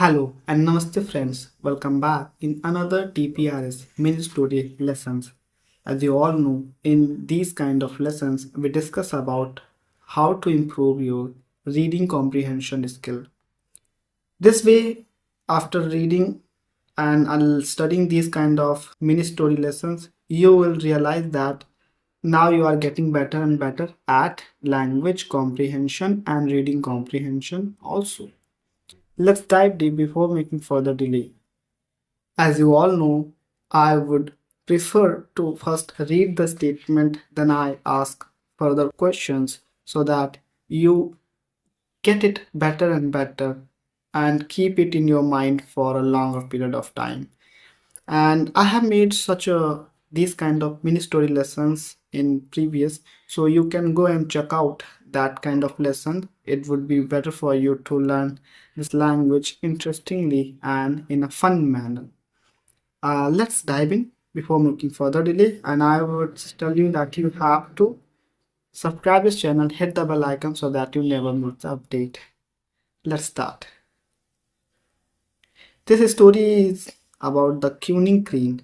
Hello and namaste friends. Welcome back in another TPRS Mini Story lessons. As you all know, in these kind of lessons, we discuss about how to improve your reading comprehension skill. This way, after reading and studying these kind of mini story lessons, you will realize that now you are getting better and better at language comprehension and reading comprehension also. Let's dive deep before making further delay. As you all know, I would prefer to first read the statement, then I ask further questions so that you get it better and better and keep it in your mind for a longer period of time. And I have made such a these kind of mini story lessons in previous, so you can go and check out that kind of lesson. It would be better for you to learn this language interestingly and in a fun manner. Let's dive in before making further delay, and I would tell you that you have to subscribe this channel, hit the bell icon so that you never miss the update. Let's start. This story is about the Kuning crane.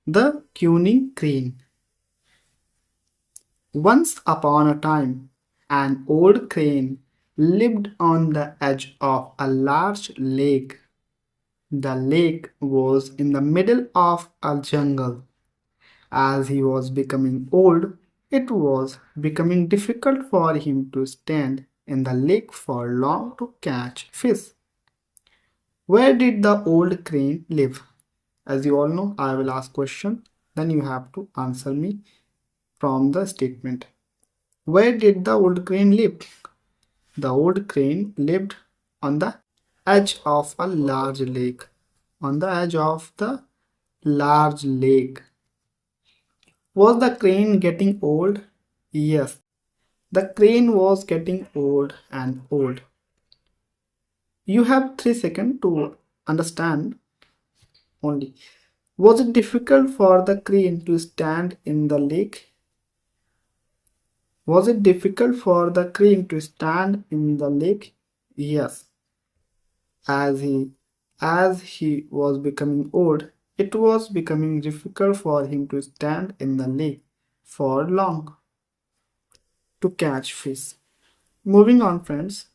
The Kuning crane. Once upon a time, an old crane lived on the edge of a large lake. The lake was in the middle of a jungle. As he was becoming old, it was becoming difficult for him to stand in the lake for long to catch fish. Where did the old crane live? As you all know, I will ask question, then you have to answer me from the statement. Where did the old crane live? The old crane lived on the edge of a large lake. On the edge of the large lake. Was the crane getting old? Yes, the crane was getting old and old. You have 3 seconds to understand only. Was it difficult for the crane to stand in the lake? Was it difficult for the crane to stand in the lake? Yes. As he was becoming old, it was becoming difficult for him to stand in the lake for long to catch fish. Moving on, friends.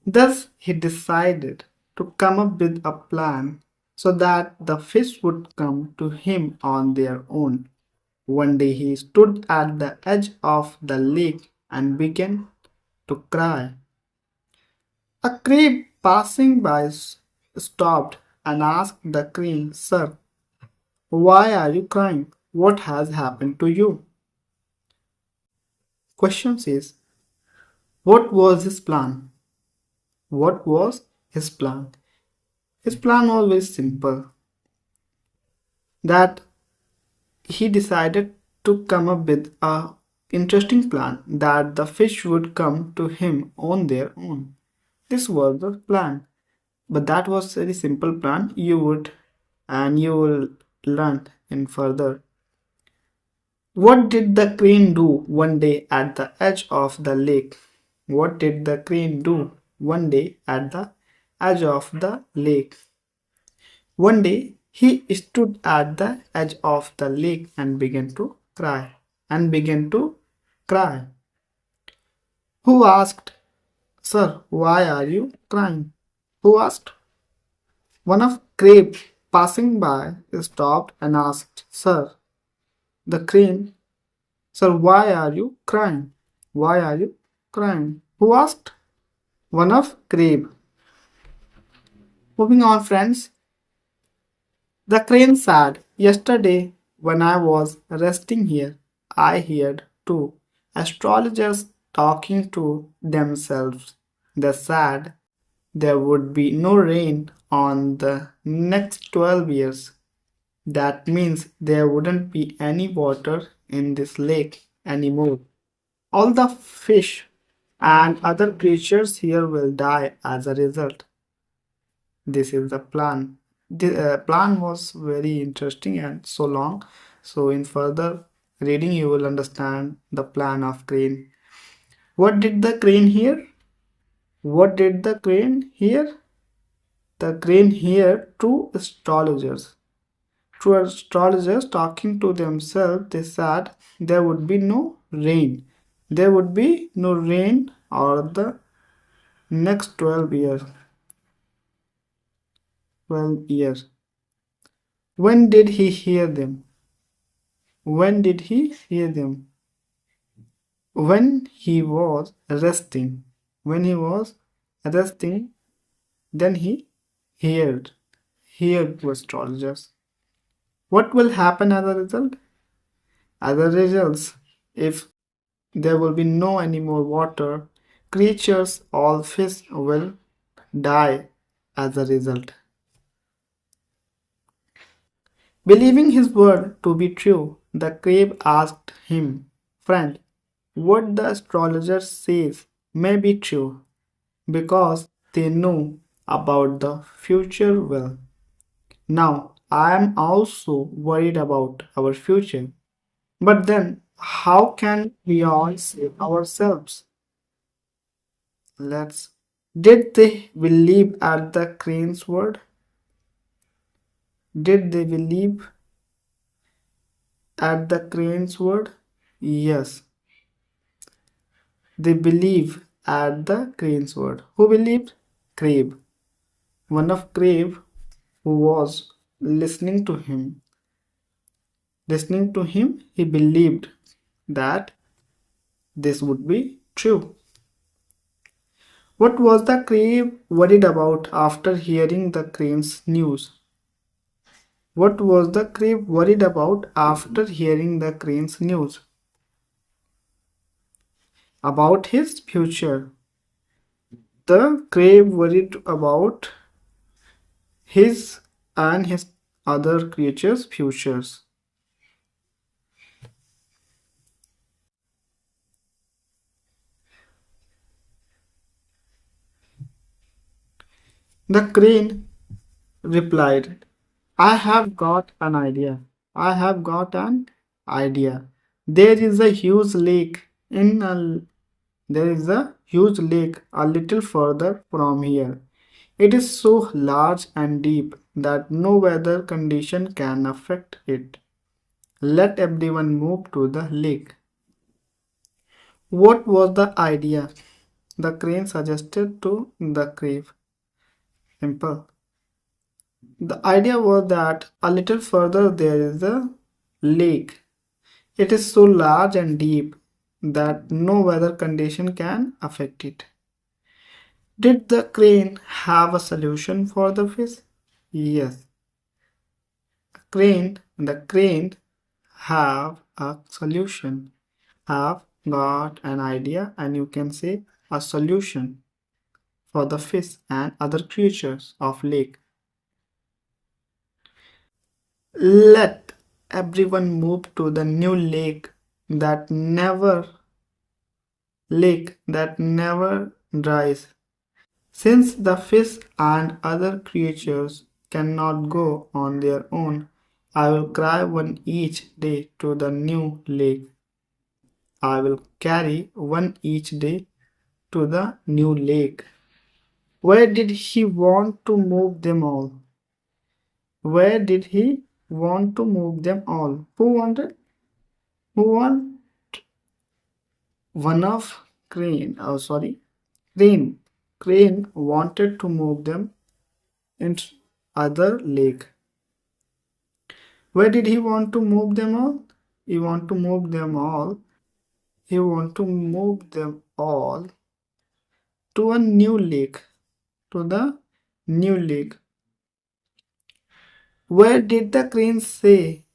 Thus, he decided to come up with a plan so that the fish would come to him on their own. One day he stood at the edge of the lake and began to cry. A crab passing by stopped and asked the crane, Sir, why are you crying? What has happened to you? Question is, what was his plan? What was his plan? His plan was very simple, that he decided to come up with a interesting plan that the fish would come to him on their own. This was the plan, but that was a very simple plan. You will learn in further. What did the crane do one day at the edge of the lake? What did the crane do one day at the edge of the lake? One day he stood at the edge of the lake and began to cry. And began to cry. Who asked, Sir, why are you crying? Who asked? One of crabs passing by stopped and asked, Sir, the crane, Sir, why are you crying? Why are you crying? Who asked? One of crab. Moving on, friends. The crane said, Yesterday, when I was resting here, I heard two astrologers talking to themselves. They said there would be no rain on the next 12 years. That means there wouldn't be any water in this lake anymore. All the fish and other creatures here will die as a result. This is the plan. The plan was very interesting and so long. So in further reading you will understand the plan of crane. What did the crane hear? What did the crane hear? The crane heard two astrologers. Two astrologers talking to themselves, they said there would be no rain. There would be no rain or the next 12 years. 12 years. When did he hear them? When did he hear them? When he was resting. When he was resting, then he heard. Heard to astrologers. What will happen as a result? As a result, if there will be no any more water, creatures, all fish will die as a result. Believing his word to be true, the crab asked him, "Friend, what the astrologer says may be true, because they know about the future well. Now, I am also worried about our future. But then, how can we all save ourselves? Let's. Did they believe at the crane's word? Did they believe at the crane's word? Yes, they believe at the crane's word. Who believed? Crab. One of Crab who was listening to him, he believed that this would be true. What was the crab worried about after hearing the crane's news? What was the crab worried about after hearing the crane's news? About his future. The crab worried about his and his other creatures' futures. The crane replied, I have got an idea. I have got an idea. There is a huge lake in a there is a huge lake a little further from here. It is so large and deep that no weather condition can affect it. Let everyone move to the lake. What was the idea? The crane suggested to the crave. Simple. The idea was that a little further there is a lake. It is so large and deep that no weather condition can affect it. Did the crane have a solution for the fish? Yes. The crane have a solution. Have got an idea, and you can say a solution for the fish and other creatures of lake. Let everyone move to the new lake that never dries. Since the fish and other creatures cannot go on their own, I will carry one each day to the new lake. I will carry one each day to the new lake. Where did he want to move them all? Where did he want to move them all? Who wanted? Who want? One of Crane. Oh, sorry. Crane. Crane wanted to move them into other lake. Where did he want to move them all? He want to move them all. He want to move them all to a new lake. To the new lake. Where did the crane say?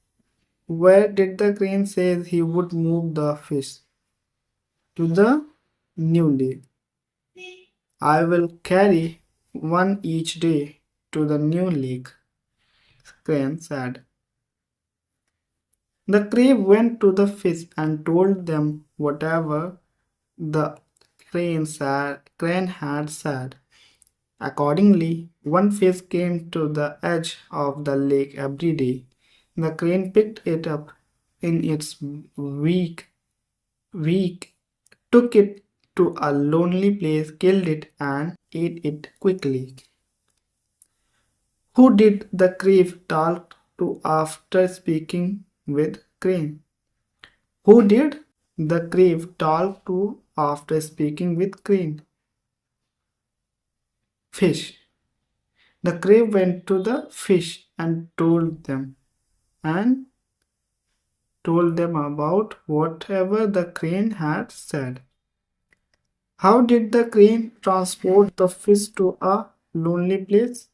Where did the crane say he would move the fish? To the new lake. I will carry one each day to the new lake, Crane said. The crab went to the fish and told them whatever the crane had said. Accordingly, one fish came to the edge of the lake every day. The crane picked it up in its beak, took it to a lonely place, killed it, and ate it quickly. Who did the crab talk to after speaking with crane? Who did the crab talk to after speaking with crane? Fish. The crab went to the fish and told them about whatever the crane had said. How did the crane transport the fish to a lonely place?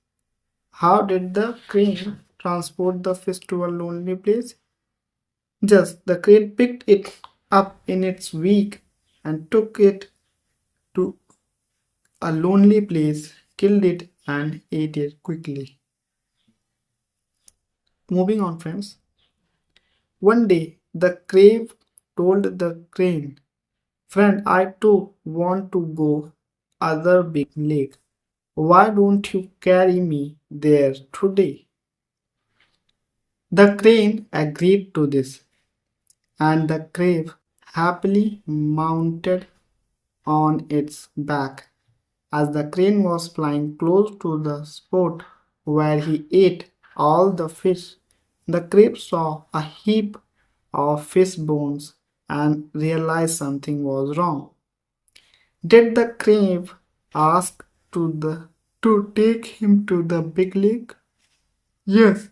How did the crane transport the fish to a lonely place? Just the crane picked it up in its beak and took it to a lonely place, killed it, and ate it quickly. Moving on, friends. One day, the crab told the crane, "Friend, I too want to go other big lake. Why don't you carry me there today?" The crane agreed to this, and the crab happily mounted on its back. As the crane was flying close to the spot where he ate all the fish, the crab saw a heap of fish bones and realized something was wrong. Did the crab ask to take him to the big lake? Yes,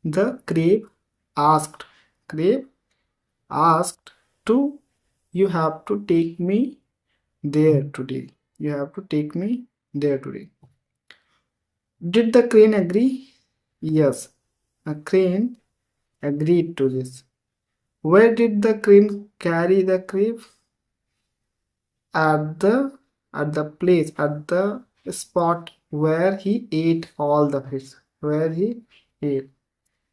the asked. Crab asked to you have to take me there today. You have to take me there today. Did the crane agree? Yes, a crane agreed to this. Where did the crane carry the crab? At the spot where he ate all the fish. Where he ate.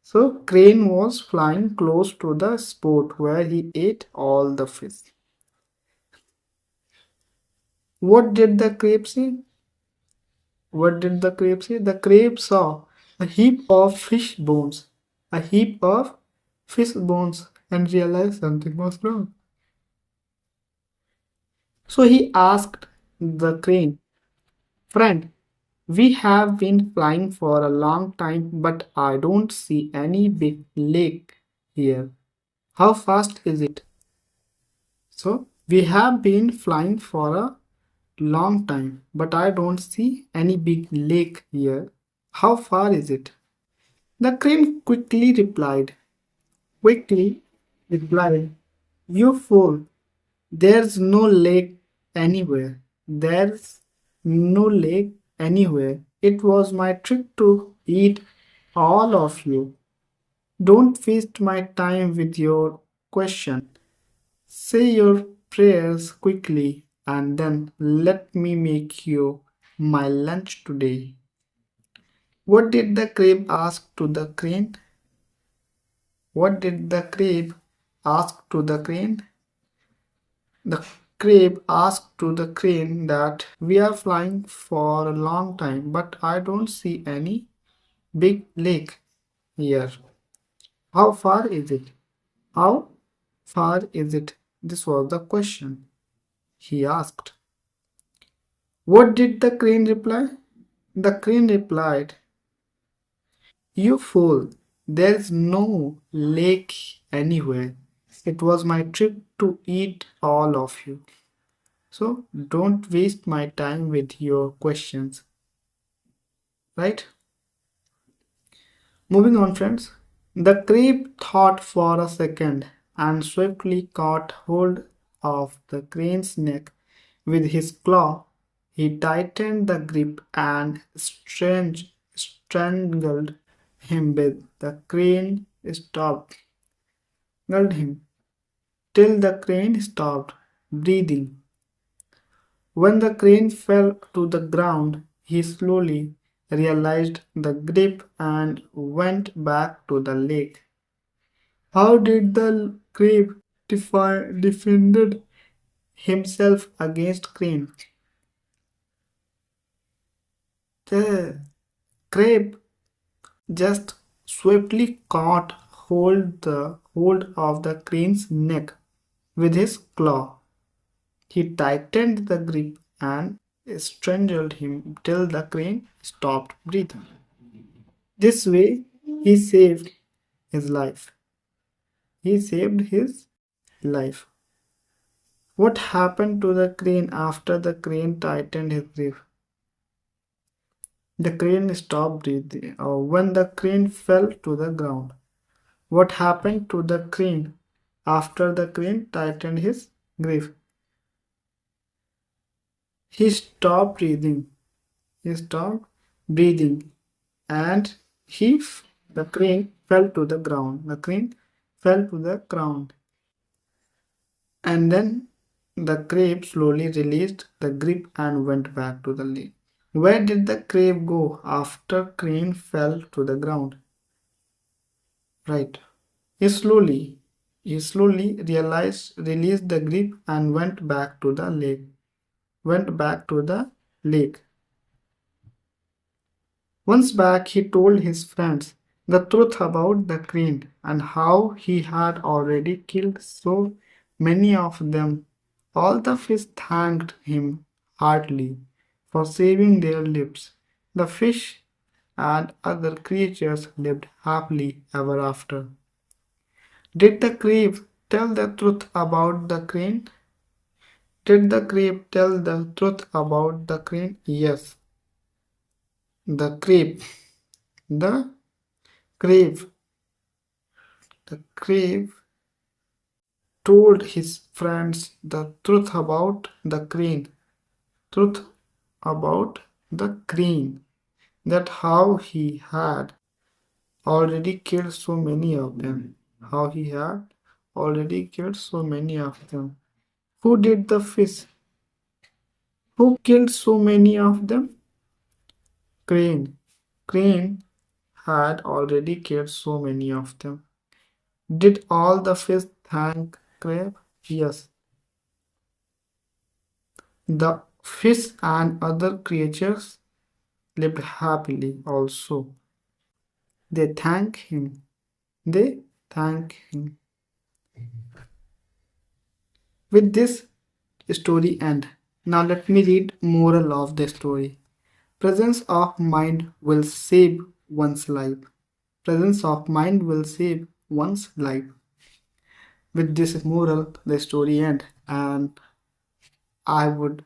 So crane was flying close to the spot where he ate all the fish. What did the crab see? What did the crab see? The crab saw a heap of fish bones. A heap of fish bones and realized something was wrong. So he asked the crane, "Friend, we have been flying for a long time, but I don't see any big lake here. How fast is it?" So we have been flying for a long time, but I don't see any big lake here. How far is it? The crane quickly replied, "You fool, there's no lake anywhere. There's no lake anywhere. It was my trick to eat all of you. Don't waste my time with your question. Say your prayers quickly and then let me make you my lunch today." What did the crab ask to the crane? What did the crab ask to the crane? The crab asked to the crane that we are flying for a long time, but I don't see any big lake here. How far is it? How far is it? This was the question he asked. What did the crane reply? The crane replied, "You fool, there's no lake anywhere. It was my trick to eat all of you. So don't waste my time with your questions." Right? Moving on, friends. The crab thought for a second and swiftly caught hold of the crane's neck with his claw. He tightened the grip and strangled him with the crane stopped him till the crane stopped breathing. When the crane fell to the ground, he slowly realized the grip and went back to the lake. How did the crab defended himself against crane? The crab just swiftly caught hold of the crane's neck with his claw. He tightened the grip and strangled him till the crane stopped breathing. This way, he saved his life. He saved his life. What happened to the crane after the crane tightened his grip? The crane stopped breathing. When the crane fell to the ground. What happened to the crane after the crane tightened his grip? He stopped breathing. He stopped breathing, and the crane fell to the ground. The crane fell to the ground, and then the crane slowly released the grip and went back to the lake. Where did the crane go after crane fell to the ground? Right. He slowly, he slowly released the grip and went back to the lake. Went back to the lake. Once back, he told his friends the truth about the crane and how he had already killed so many of them. All the fish thanked him heartily for saving their lives. The fish and other creatures lived happily ever after. Did the crab tell the truth about the crane? Did the crab tell the truth about the crane? Yes. The crab, the crab, the crab told his friends the truth about the crane. Truth about the crane. That how he had already killed so many of them. How he had already killed so many of them. Who did the fish? Who killed so many of them? Crane. Crane had already killed so many of them. Did all the fish thank Crab? Yes. The fish and other creatures lived happily also. They thank him. They thank him. With this story end. Now let me read moral of the story. Presence of mind will save one's life. Presence of mind will save one's life. With this moral, the story end, and I would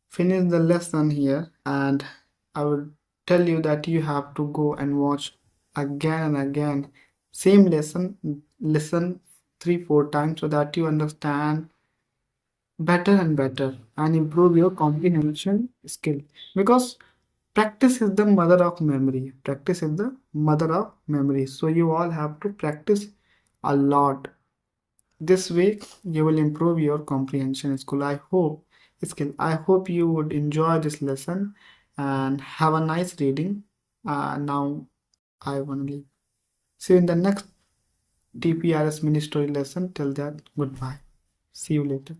finish the lesson here, and I would tell you that you have to go and watch again and again same lesson, listen 3-4 times so that you understand better and better and improve your comprehension skill, because practice is the mother of memory. Practice is the mother of memory. So you all have to practice a lot. This way you will improve your comprehension skill. I hope you would enjoy this lesson and have a nice reading. Now I want to leave. See you in the next TPRS mini story lesson. Till that, goodbye. See you later.